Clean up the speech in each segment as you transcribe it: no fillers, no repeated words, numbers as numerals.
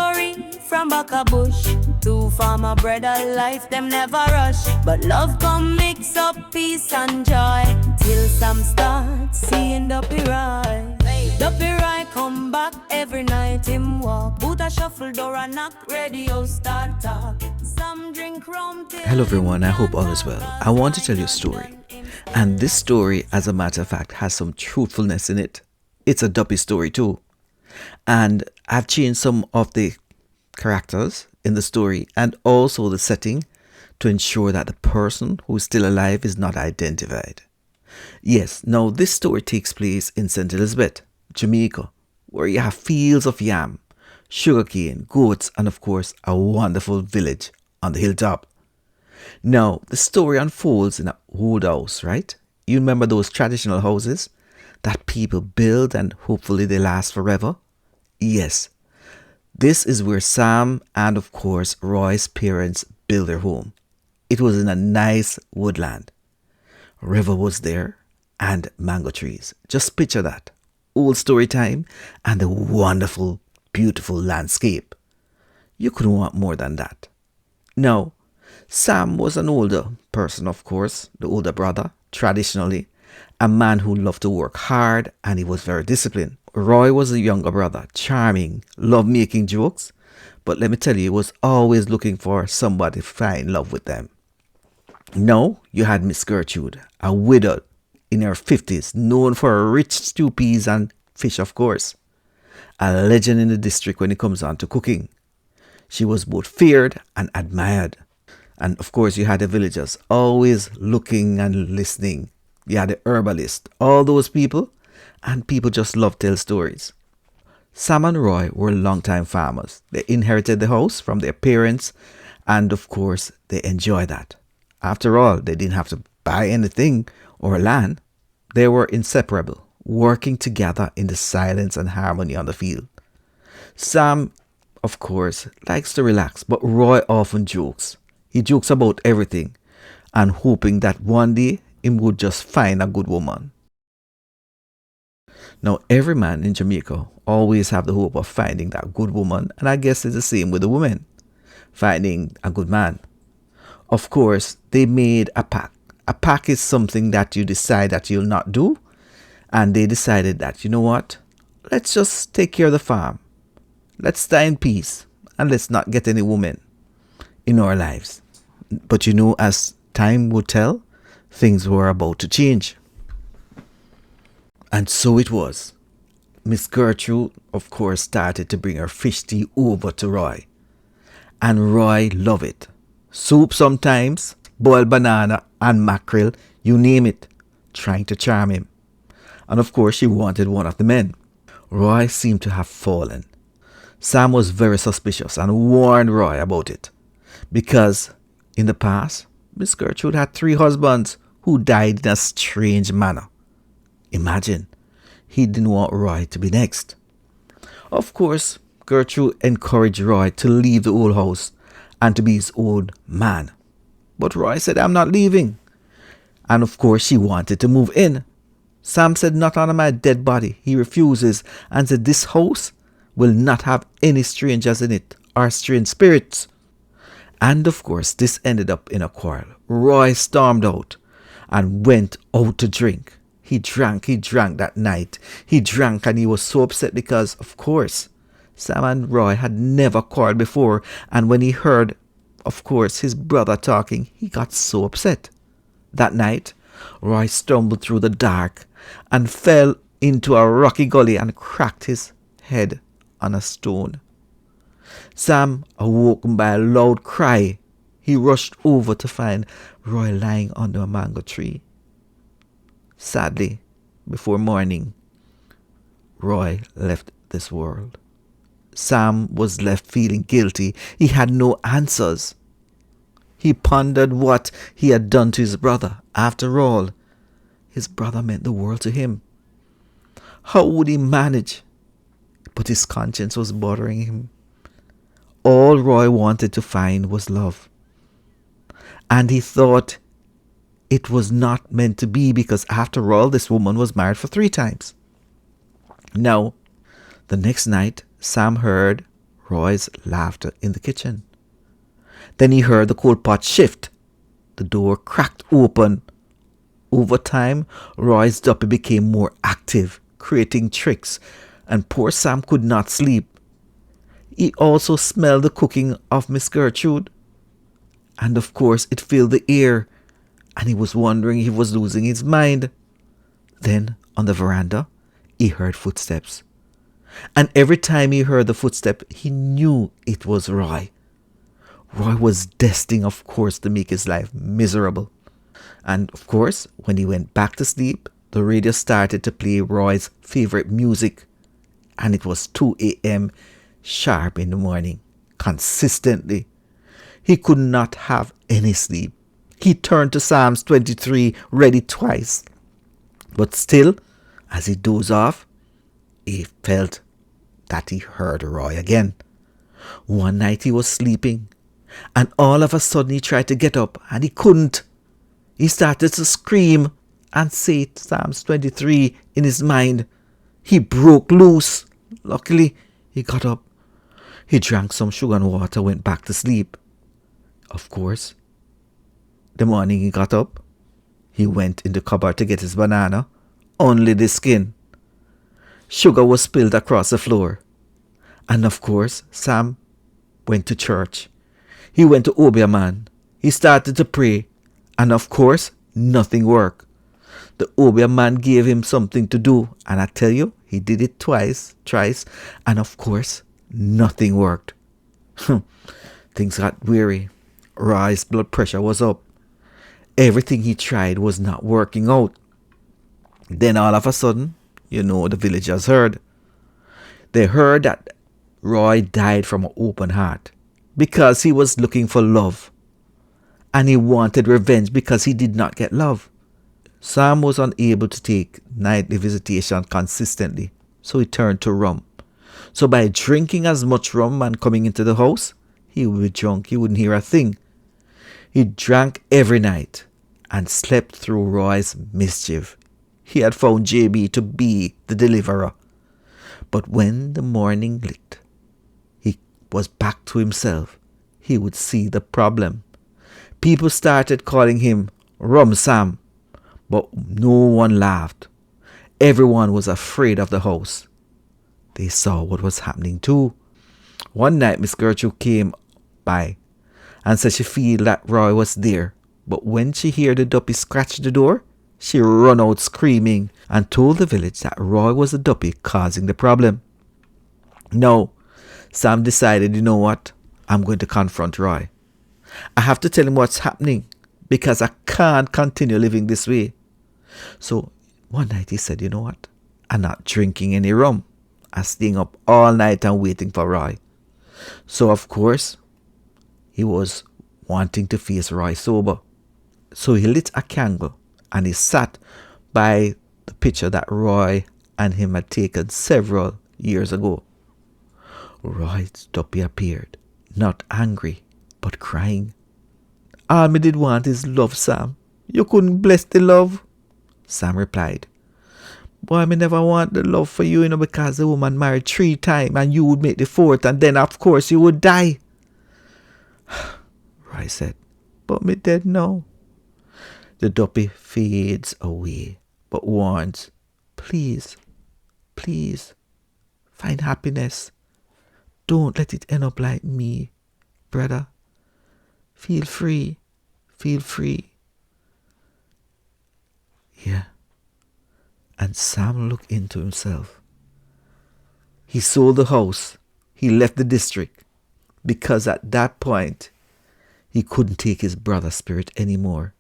story from back a bush. Two farmer brother life, them never rush. But love come mix up peace and joy. Till some start seeing Duppy Roy. Duppy Roy come back every night him walk. Boot a shuffle door and knock, radio start talk. Some drink rum till. Hello everyone, I hope all is well. I want to tell you a story. And this story, as a matter of fact, has some truthfulness in it. It's a Duppy story too. And I've changed some of the characters in the story and also the setting to ensure that the person who is still alive is not identified. Yes, now this story takes place in St. Elizabeth, Jamaica, where you have fields of yam, sugarcane, goats, and of course a wonderful village on the hilltop. Now, the story unfolds in an old house, right? You remember those traditional houses that people build and hopefully they last forever? Yes, this is where Sam and of course Roy's parents built their home. It was in a nice woodland. A river was there and mango trees. Just picture that. Old story time and the wonderful, beautiful landscape. You couldn't want more than that. Now, Sam was an older person, of course, the older brother, traditionally, a man who loved to work hard and he was very disciplined. Roy was a younger brother, charming, loved making jokes, but let me tell you, he was always looking for somebody to find in love with them. Now, you had Miss Gertrude, a widow in her 50s, known for her rich stew peas and fish, of course. A legend in the district when it comes on to cooking. She was both feared and admired. And of course, you had the villagers always looking and listening. You had the herbalist, all those people, and people just love to tell stories. Sam and Roy were longtime farmers. They inherited the house from their parents, and of course, they enjoyed that. After all, they didn't have to buy anything or land. They were inseparable, working together in the silence and harmony on the field. Sam, of course, likes to relax, but Roy often jokes. He jokes about everything and hoping that one day he would just find a good woman. Now, every man in Jamaica always have the hope of finding that good woman, and I guess it's the same with the women, finding a good man. Of course, they made a pact. A pact is something that you decide that you'll not do, and they decided that, you know what, let's just take care of the farm. Let's die in peace, and let's not get any women in our lives. But you know, as time would tell, things were about to change. And so it was. Miss Gertrude, of course, started to bring her fish tea over to Roy. And Roy loved it. Soup sometimes, boiled banana and mackerel, you name it, trying to charm him. And of course, she wanted one of the men. Roy seemed to have fallen. Sam was very suspicious and warned Roy about it. Because in the past, Miss Gertrude had 3 husbands who died in a strange manner. Imagine, he didn't want Roy to be next. Of course, Gertrude encouraged Roy to leave the old house and to be his own man. But Roy said, I'm not leaving. And of course, she wanted to move in. Sam said, not on my dead body. He refuses and said, this house will not have any strangers in it or strange spirits. And of course, this ended up in a quarrel. Roy stormed out and went out to drink. He drank that night. He drank and he was so upset because, of course, Sam and Roy had never quarreled before. And when he heard, of course, his brother talking, he got so upset. That night, Roy stumbled through the dark and fell into a rocky gully and cracked his head on a stone. Sam, awoken by a loud cry, he rushed over to find Roy lying under a mango tree. Sadly, before morning, Roy left this world. Sam was left feeling guilty. He had no answers. He pondered what he had done to his brother. After all, his brother meant the world to him. How would he manage? But his conscience was bothering him. All Roy wanted to find was love. And he thought it was not meant to be because after all, this woman was married for 3 times. Now, the next night, Sam heard Roy's laughter in the kitchen. Then he heard the coal pot shift. The door cracked open. Over time, Roy's Duppy became more active, creating tricks, and poor Sam could not sleep. He also smelled the cooking of Miss Gertrude. And of course, it filled the air, and he was wondering if he was losing his mind. Then, on the veranda, he heard footsteps. And every time he heard the footstep, he knew it was Roy. Roy was destined, of course, to make his life miserable. And of course, when he went back to sleep, the radio started to play Roy's favorite music. And it was 2 a.m. sharp in the morning, consistently. He could not have any sleep. He turned to Psalms 23, read it twice. But still, as he dozed off, he felt that he heard Roy again. One night he was sleeping, and all of a sudden he tried to get up, and he couldn't. He started to scream and say Psalms 23 in his mind. He broke loose. Luckily, he got up. He drank some sugar and water, went back to sleep. Of course, the morning he got up, he went in the cupboard to get his banana, only the skin. Sugar was spilled across the floor. And of course, Sam went to church. He went to Obeah. He started to pray. And of course, nothing worked. The Obeah gave him something to do. And I tell you, he did it twice, thrice. And of course, nothing worked. Things got weary. Roy's blood pressure was up. Everything he tried was not working out. Then all of a sudden, the villagers heard. They heard that Roy died from an open heart because he was looking for love. And he wanted revenge because he did not get love. Sam was unable to take nightly visitation consistently, so he turned to rum. So by drinking as much rum and coming into the house, he would be drunk. He wouldn't hear a thing. He drank every night and slept through Roy's mischief. He had found JB to be the deliverer. But when the morning lit, he was back to himself. He would see the problem. People started calling him Rum Sam, but no one laughed. Everyone was afraid of the house. They saw what was happening too. One night, Miss Gertrude came by and said she feel that Roy was there. But when she heard the Duppy scratch the door, she ran out screaming and told the village that Roy was the Duppy causing the problem. No, Sam decided, you know what? I'm going to confront Roy. I have to tell him what's happening because I can't continue living this way. So one night he said, you know what? I'm not drinking any rum. I'm staying up all night and waiting for Roy. So of course, he was wanting to face Roy sober. So he lit a candle and he sat by the picture that Roy and him had taken several years ago. Roy's Duppy appeared, not angry, but crying. All me did want is love, Sam. You couldn't bless the love? Sam replied, boy, me never want the love for you, because the woman married 3 times and you would make the 4th and then of course you would die. Roy said, but me dead now. The Duppy fades away, but warns, please, please, find happiness. Don't let it end up like me, brother. Feel free, feel free. Yeah. And Sam looked into himself. He sold the house. He left the district because at that point, he couldn't take his brother's spirit anymore.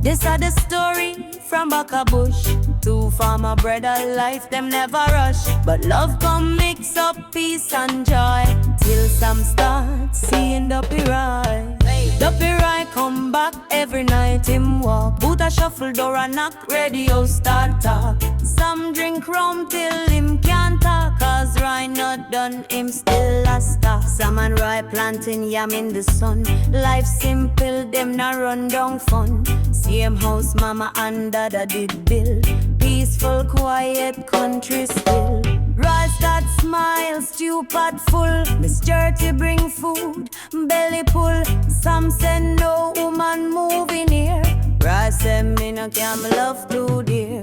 This are the story from back a bush. 2 farmer brother life, them never rush. But love come mix up peace and joy. Till some start seeing Duppy right. Duppy right come back every night him walk. Boot a shuffle door and knock, radio start talk. Some Some drink rum till him can't talk, cause Roy not done, him still a star. Some and Roy planting yam in the sun. Life simple, them not run down fun. Same house mama and dada did build. Peaceful, quiet country still. Roy start smile, stew pot full. Miss Gerty bring food, belly full. Some say no woman moving here. Roy say me no can love too dear.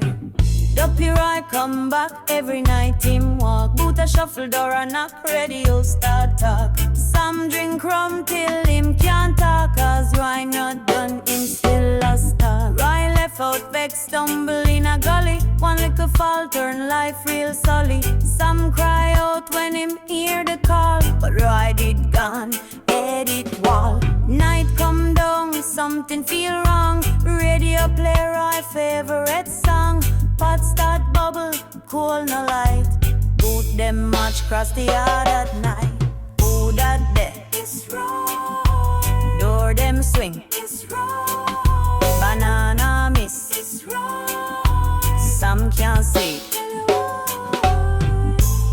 Duppy Roy come back every night him walk. Boot a shuffle door and knock, radio start talk. Some drink rum till him can't talk, cause Roy not done, him still a star. Roy left out vexed, stumble in a gully. One little fall turn life real sully. Some cry out when him hear the call, but Roy did gone, head it wall. Night come down, something feel wrong. Radio play Roy favorite song. Pot start bubble, cool no light. Boot them march cross the yard at night. Who that there? It's Roy. Door them swing. It's Roy. Banana miss. It's Roy. Some can't see.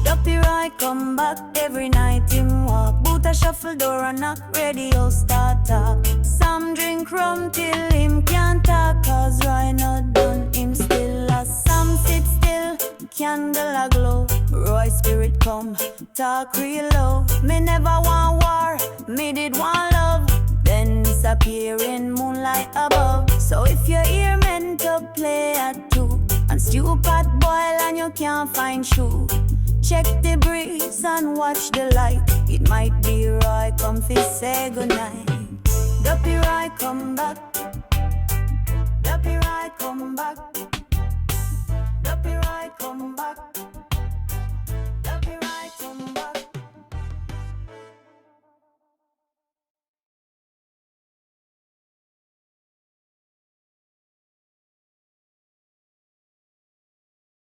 Duppy Roy come back every night him walk. Boot a shuffle door and knock, radio start talk. Some drink rum till him can't talk, cause Roy not done, him still a. Some sit still, candle a glow. Roy spirit come, talk real low. Me never want war, me did want love. Then disappear in moonlight above. So if you hear mento play at 2 and stew pot boil and you can't find shoe, check the breeze and watch the light. It might be Roy come fi say goodnight. Duppy Roy come back